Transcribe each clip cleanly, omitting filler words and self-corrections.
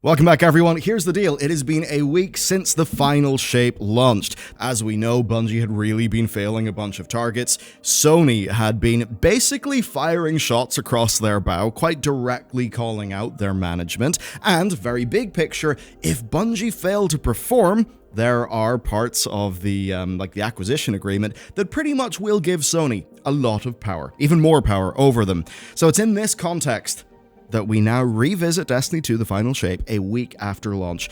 Welcome back, everyone. Here's the deal. It has been a week since the final shape launched. As we know, Bungie had really been failing a bunch of targets. Sony had been basically firing shots across their bow, quite directly calling out their management. And, very big picture, if Bungie failed to perform, there are parts of the acquisition agreement that pretty much will give Sony a lot of power, even more power over them. So it's in this context that we now revisit Destiny 2 The Final Shape a week after launch.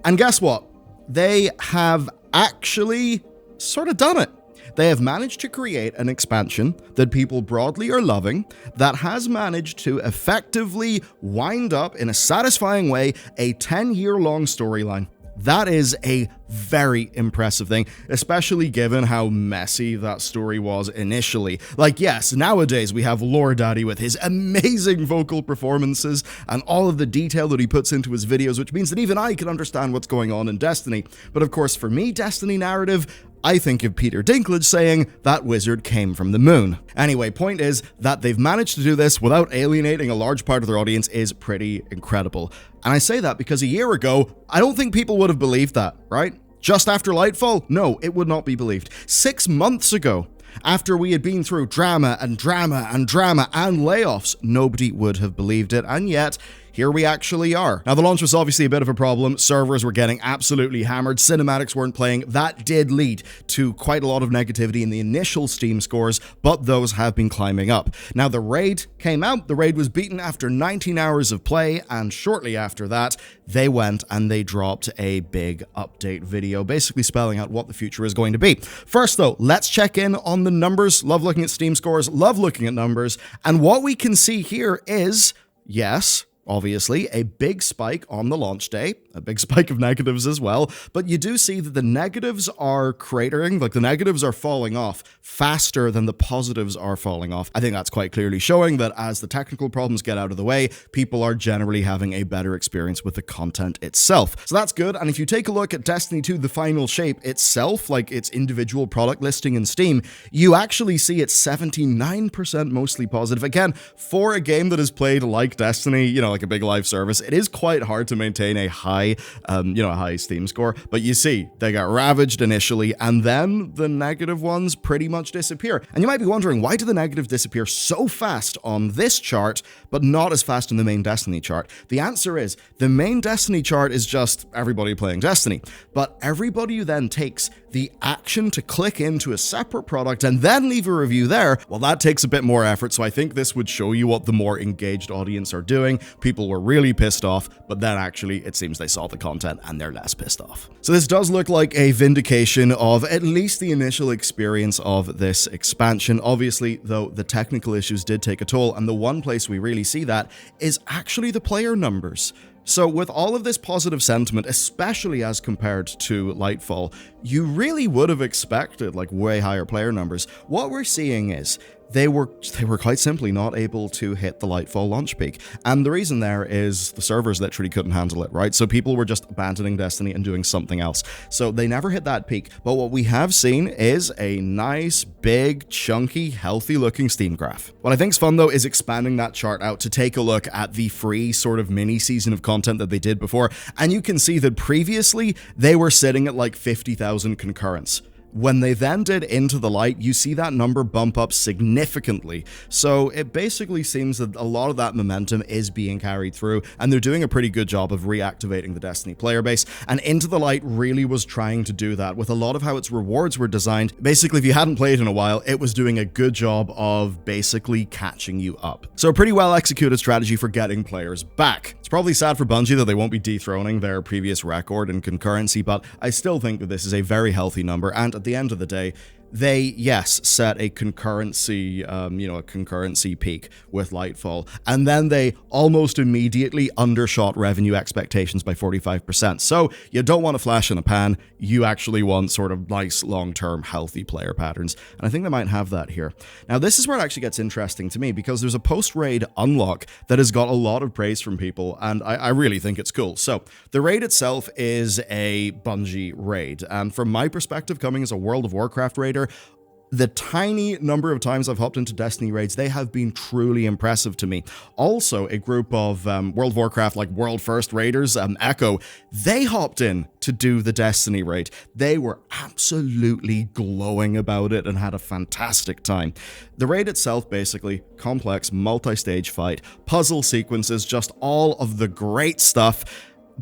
And guess what? They have actually sort of done it. They have managed to create an expansion that people broadly are loving, that has managed to effectively wind up in a satisfying way a 10-year-long storyline. That is a very impressive thing, especially given how messy that story was initially. Like, yes, nowadays we have Lore Daddy with his amazing vocal performances and all of the detail that he puts into his videos, which means that even I can understand what's going on in Destiny. But of course, for me, Destiny narrative, I think of Peter Dinklage saying that wizard came from the moon. Anyway, point is that they've managed to do this without alienating a large part of their audience is pretty incredible. And I say that because a year ago, I don't think people would have believed that, right? Just after Lightfall? No, it would not be believed. 6 months ago, after we had been through drama and drama and drama and layoffs, nobody would have believed it, and yet here we actually are. Now, the launch was obviously a bit of a problem. Servers were getting absolutely hammered. Cinematics weren't playing. That did lead to quite a lot of negativity in the initial Steam scores, but those have been climbing up. Now, the raid came out. The raid was beaten after 19 hours of play, and shortly after that, they went and they dropped a big update video, basically spelling out what the future is going to be. First, though, let's check in on the numbers. Love looking at Steam scores, love looking at numbers, and what we can see here is, yes, obviously, a big spike on the launch day, a big spike of negatives as well, but you do see that the negatives are cratering, like the negatives are falling off faster than the positives are falling off. I think that's quite clearly showing that as the technical problems get out of the way, people are generally having a better experience with the content itself. So that's good, and if you take a look at Destiny 2 The Final Shape itself, like its individual product listing in Steam, you actually see it's 79% mostly positive. Again, for a game that is played like Destiny, like a big live service, it is quite hard to maintain a high Steam score, but you see, they got ravaged initially, and then the negative ones pretty much disappear. And you might be wondering, why do the negatives disappear so fast on this chart, but not as fast in the main Destiny chart? The answer is, the main Destiny chart is just everybody playing Destiny, but everybody who then takes the action to click into a separate product and then leave a review there, well, that takes a bit more effort, so I think this would show you what the more engaged audience are doing. People were really pissed off, but then actually it seems they saw the content and they're less pissed off. So this does look like a vindication of at least the initial experience of this expansion. Obviously, though, the technical issues did take a toll, and the one place we really see that is actually the player numbers. So with all of this positive sentiment, especially as compared to Lightfall, you really would have expected like way higher player numbers. What we're seeing is they were quite simply not able to hit the Lightfall launch peak. And the reason there is the servers literally couldn't handle it, right? So people were just abandoning Destiny and doing something else. So they never hit that peak. But what we have seen is a nice, big, chunky, healthy looking Steam graph. What I think is fun though is expanding that chart out to take a look at the free sort of mini season of content that they did before. And you can see that previously they were sitting at like 50,000 concurrents. When they then did Into the Light, you see that number bump up significantly. So it basically seems that a lot of that momentum is being carried through, and they're doing a pretty good job of reactivating the Destiny player base. And Into the Light really was trying to do that with a lot of how its rewards were designed. Basically, if you hadn't played in a while, it was doing a good job of basically catching you up. So a pretty well executed strategy for getting players back. It's probably sad for Bungie that they won't be dethroning their previous record in concurrency, but I still think that this is a very healthy number, and at the end of the day, they, yes, set a concurrency, a concurrency peak with Lightfall, and then they almost immediately undershot revenue expectations by 45%. So you don't want a flash in a pan, you actually want sort of nice, long-term, healthy player patterns, and I think they might have that here. Now, this is where it actually gets interesting to me, because there's a post-raid unlock that has got a lot of praise from people, and I really think it's cool. So, the raid itself is a Bungie raid, and from my perspective, coming as a World of Warcraft raider, the tiny number of times I've hopped into Destiny raids, they have been truly impressive to me. Also, a group of World of Warcraft, like world first raiders, Echo, they hopped in to do the Destiny raid. They were absolutely glowing about it and had a fantastic time. The raid itself, basically, complex, multi-stage fight, puzzle sequences, just all of the great stuff,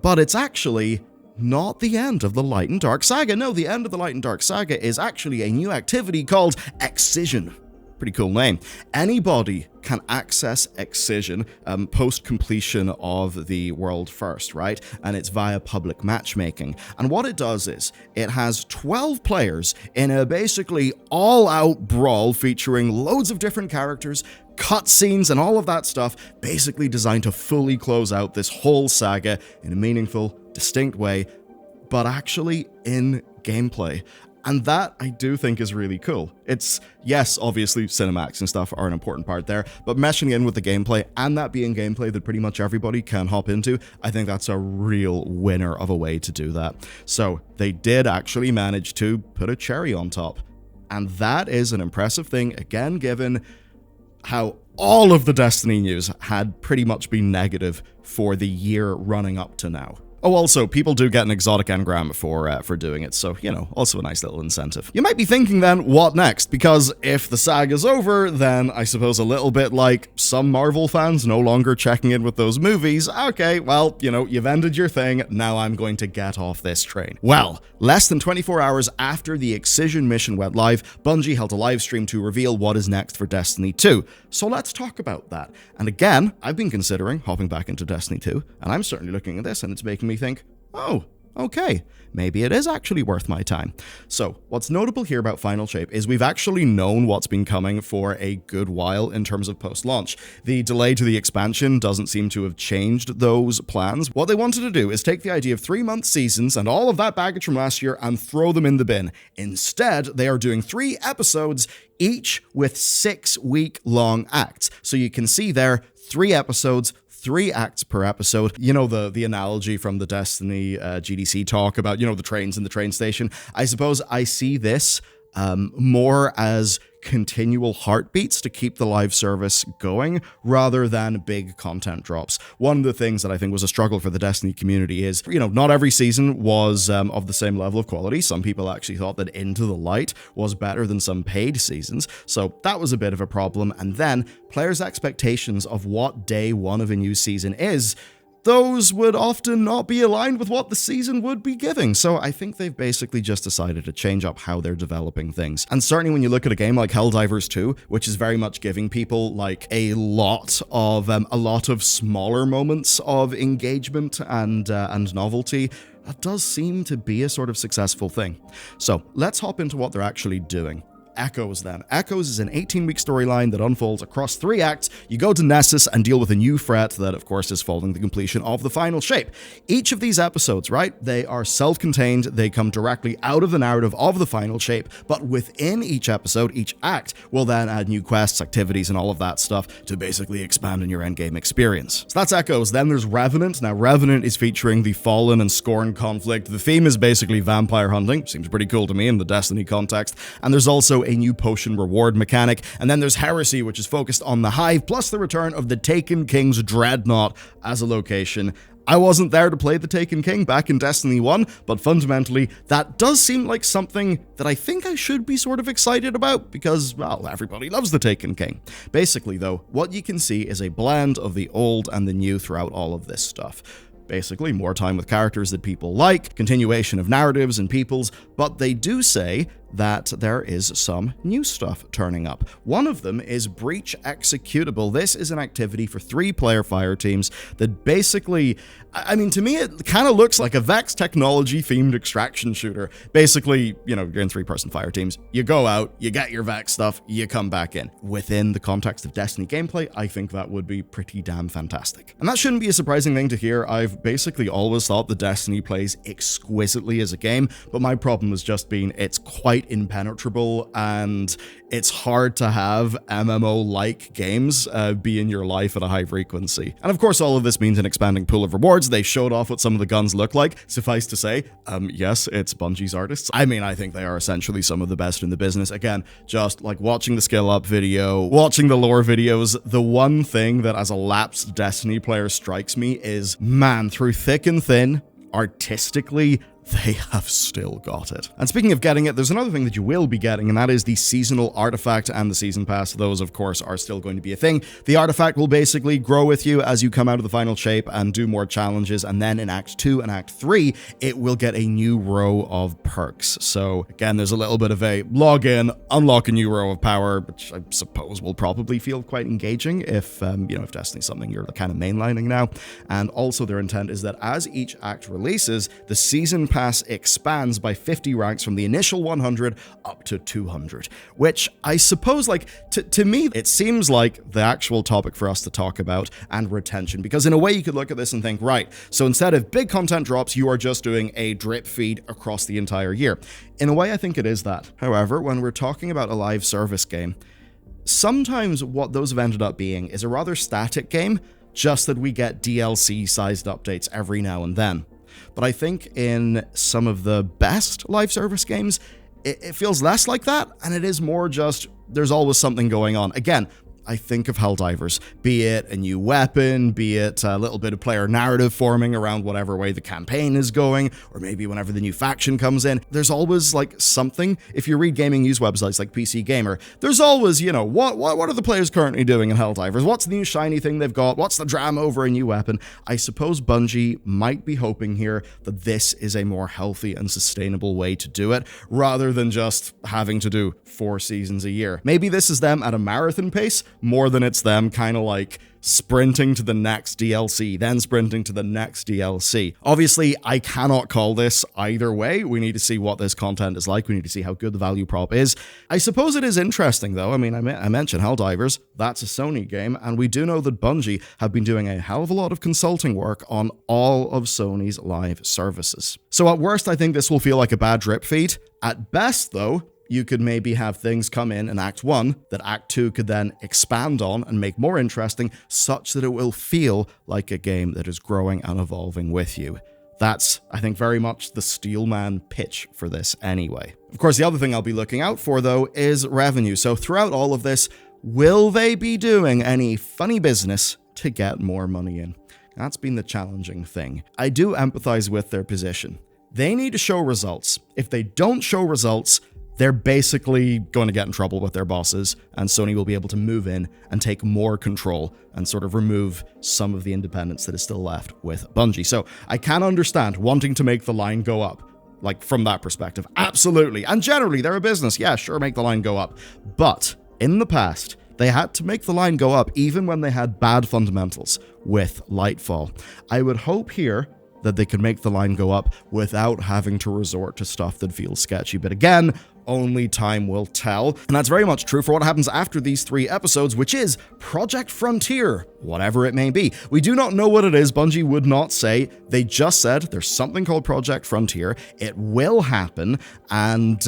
but it's actually not the end of the Light and Dark Saga. No, the end of the Light and Dark Saga is actually a new activity called excision. Pretty cool name. Anybody can access excision post-completion of the world first, right? And it's via public matchmaking. And what it does is, it has 12 players in a basically all-out brawl featuring loads of different characters, cutscenes, and all of that stuff, basically designed to fully close out this whole saga in a meaningful, distinct way, but actually in gameplay. And that, I do think, is really cool. It's, yes, obviously, cinematics and stuff are an important part there, but meshing in with the gameplay, and that being gameplay that pretty much everybody can hop into, I think that's a real winner of a way to do that. So, they did actually manage to put a cherry on top. And that is an impressive thing, again, given how all of the Destiny news had pretty much been negative for the year running up to now. Oh, also, people do get an exotic engram for doing it, so, you know, also a nice little incentive. You might be thinking then, what next? Because if the saga's over, then I suppose a little bit like some Marvel fans no longer checking in with those movies, okay, well, you know, you've ended your thing, now I'm going to get off this train. Well, less than 24 hours after the Excision mission went live, Bungie held a live stream to reveal what is next for Destiny 2. So let's talk about that. And again, I've been considering hopping back into Destiny 2, and I'm certainly looking at this and it's making me think, oh, okay, maybe it is actually worth my time. So, what's notable here about Final Shape is we've actually known what's been coming for a good while in terms of post-launch. The delay to the expansion doesn't seem to have changed those plans. What they wanted to do is take the idea of 3-month seasons and all of that baggage from last year and throw them in the bin. Instead, they are doing 3 episodes, each with 6-week-long acts. So you can see there, 3 episodes, 3 acts per episode. You know, the analogy from the Destiny GDC talk about, you know, the trains in the train station. I suppose I see this more as continual heartbeats to keep the live service going rather than big content drops. One of the things that I think was a struggle for the Destiny community is, you know, not every season was of the same level of quality. Some people actually thought that Into the Light was better than some paid seasons, so that was a bit of a problem. And then players' expectations of what day 1 of a new season is, those would often not be aligned with what the season would be giving. So I think they've basically just decided to change up how they're developing things. And certainly when you look at a game like Helldivers 2, which is very much giving people like a lot of smaller moments of engagement and novelty, that does seem to be a sort of successful thing. So let's hop into what they're actually doing. Echoes then. Echoes is an 18-week storyline that unfolds across 3 acts. You go to Nessus and deal with a new threat that, of course, is following the completion of the final shape. Each of these episodes, right, they are self-contained, they come directly out of the narrative of the final shape, but within each episode, each act will then add new quests, activities, and all of that stuff to basically expand on your endgame experience. So that's Echoes. Then there's Revenant. Now, Revenant is featuring the Fallen and Scorn conflict. The theme is basically vampire hunting. Seems pretty cool to me in the Destiny context. And there's also a new potion reward mechanic, and then there's Heresy, which is focused on the Hive, plus the return of the Taken King's Dreadnought as a location. I wasn't there to play the Taken King back in Destiny 1, but fundamentally, that does seem like something that I think I should be sort of excited about, because, well, everybody loves the Taken King. Basically, though, what you can see is a blend of the old and the new throughout all of this stuff. Basically, more time with characters that people like, continuation of narratives and peoples, but they do say that there is some new stuff turning up. One of them is Breach Executable. This is an activity for 3-player fire teams that basically, I mean, to me, it kind of looks like a Vex technology-themed extraction shooter. Basically, you know, you're in 3-person fire teams, you go out, you get your Vex stuff, you come back in. Within the context of Destiny gameplay, I think that would be pretty damn fantastic. And that shouldn't be a surprising thing to hear. I've basically always thought that Destiny plays exquisitely as a game, but my problem has just been it's quite quite impenetrable, and it's hard to have MMO-like games be in your life at a high frequency. And of course, all of this means an expanding pool of rewards. They showed off what some of the guns look like. Suffice to say, yes, it's Bungie's artists. I mean, I think they are essentially some of the best in the business. Again, just like watching the skill up video, watching the lore videos, the one thing that as a lapsed Destiny player strikes me is, man, through thick and thin, artistically, they have still got it. And speaking of getting it, there's another thing that you will be getting, and that is the seasonal artifact and the season pass. Those, of course, are still going to be a thing. The artifact will basically grow with you as you come out of the final shape and do more challenges, and then in Act 2 and Act 3, it will get a new row of perks. So again, there's a little bit of a log in, unlock a new row of power, which I suppose will probably feel quite engaging if, if Destiny's something you're kind of mainlining now. And also their intent is that as each act releases, the season pass expands by 50 ranks from the initial 100 up to 200, which I suppose, like, to me, it seems like the actual topic for us to talk about, and retention, because in a way you could look at this and think, right, so instead of big content drops, you are just doing a drip feed across the entire year. In a way, I think it is that. However, when we're talking about a live service game, sometimes what those have ended up being is a rather static game, just that we get DLC-sized updates every now and then. But I think in some of the best live service games, it feels less like that, and it is more just, there's always something going on. Again, I think of Helldivers, be it a new weapon, be it a little bit of player narrative forming around whatever way the campaign is going, or maybe whenever the new faction comes in, there's always like something. If you read gaming news websites like PC Gamer, there's always, what are the players currently doing in Helldivers? What's the new shiny thing they've got? What's the drama over a new weapon? I suppose Bungie might be hoping here that this is a more healthy and sustainable way to do it, rather than just having to do 4 seasons a year. Maybe this is them at a marathon pace, more than it's them kind of like sprinting to the next DLC, then sprinting to the next DLC. Obviously, I cannot call this either way. We need to see what this content is like. We need to see how good the value prop is. I suppose it is interesting, though. I mean, I mentioned Helldivers. That's a Sony game, and we do know that Bungie have been doing a hell of a lot of consulting work on all of Sony's live services. So at worst, I think this will feel like a bad drip feed. At best, though, you could maybe have things come in Act 1 that Act 2 could then expand on and make more interesting, such that it will feel like a game that is growing and evolving with you. That's, I think, very much the Steelman pitch for this anyway. Of course, the other thing I'll be looking out for, though, is revenue. So throughout all of this, will they be doing any funny business to get more money in? That's been the challenging thing. I do empathize with their position. They need to show results. If they don't show results, they're basically going to get in trouble with their bosses, and Sony will be able to move in and take more control and sort of remove some of the independence that is still left with Bungie. So I can understand wanting to make the line go up, like from that perspective. Absolutely. And generally, they're a business. Yeah, sure, make the line go up. But in the past, they had to make the line go up even when they had bad fundamentals with Lightfall. I would hope here that they could make the line go up without having to resort to stuff that feels sketchy. But again, only time will tell. And that's very much true for what happens after these 3 episodes, which is Project Frontier, whatever it may be. We do not know what it is. Bungie would not say. They just said there's something called Project Frontier. It will happen. And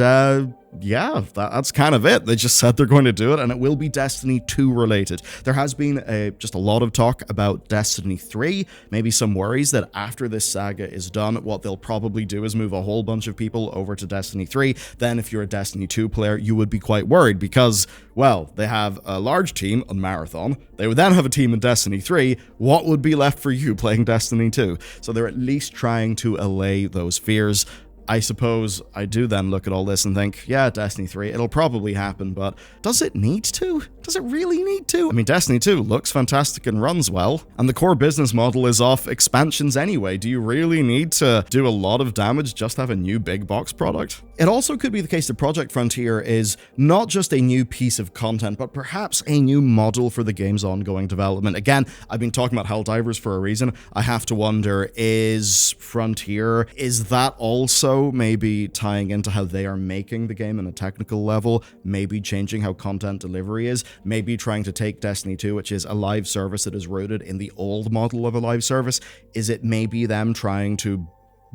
yeah, that's kind of it. They just said they're going to do it, and it will be Destiny 2 related. There has been just a lot of talk about Destiny 3, maybe some worries that after this saga is done, what they'll probably do is move a whole bunch of people over to Destiny 3. Then if you're a Destiny 2 player, you would be quite worried because, well, they have a large team on Marathon. They would then have a team in Destiny 3. What would be left for you playing Destiny 2? So they're at least trying to allay those fears. I suppose I do then look at all this and think, yeah, Destiny 3, it'll probably happen, but does it need to? Does it really need to? I mean, Destiny 2 looks fantastic and runs well, and the core business model is off expansions anyway. Do you really need to do a lot of damage just to have a new big box product? It also could be the case that Project Frontier is not just a new piece of content, but perhaps a new model for the game's ongoing development. Again, I've been talking about Helldivers for a reason. I have to wonder, is Frontier, is that also maybe tying into how they are making the game on a technical level, maybe changing how content delivery is, maybe trying to take Destiny 2, which is a live service that is rooted in the old model of a live service, is it maybe them trying to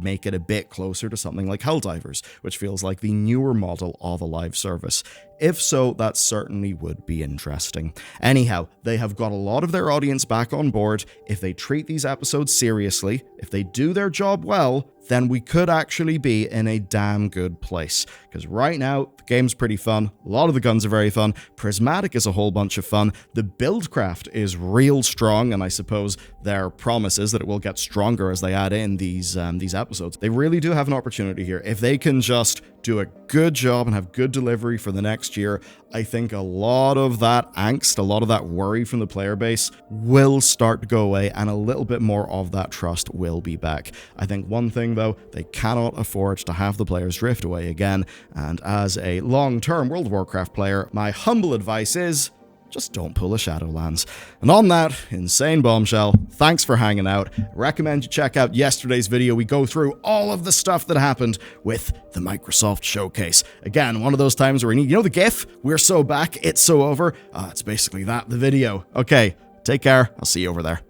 make it a bit closer to something like Helldivers, which feels like the newer model of a live service. If so, that certainly would be interesting. Anyhow, they have got a lot of their audience back on board. If they treat these episodes seriously, if they do their job well, then we could actually be in a damn good place. Because right now, the game's pretty fun, a lot of the guns are very fun, Prismatic is a whole bunch of fun, the buildcraft is real strong, and I suppose their promise is that it will get stronger as they add in these episodes. They really do have an opportunity here. If they can just do a good job and have good delivery for the next year, I think a lot of that angst, a lot of that worry from the player base will start to go away, and a little bit more of that trust will be back. I think one thing though, they cannot afford to have the players drift away again, and as a long-term World of Warcraft player, my humble advice is, just don't pull a Shadowlands. And on that insane bombshell, thanks for hanging out. I recommend you check out yesterday's video. We go through all of the stuff that happened with the Microsoft Showcase. Again, one of those times where you know the GIF? We're so back, it's so over. It's basically that, the video. Okay, take care. I'll see you over there.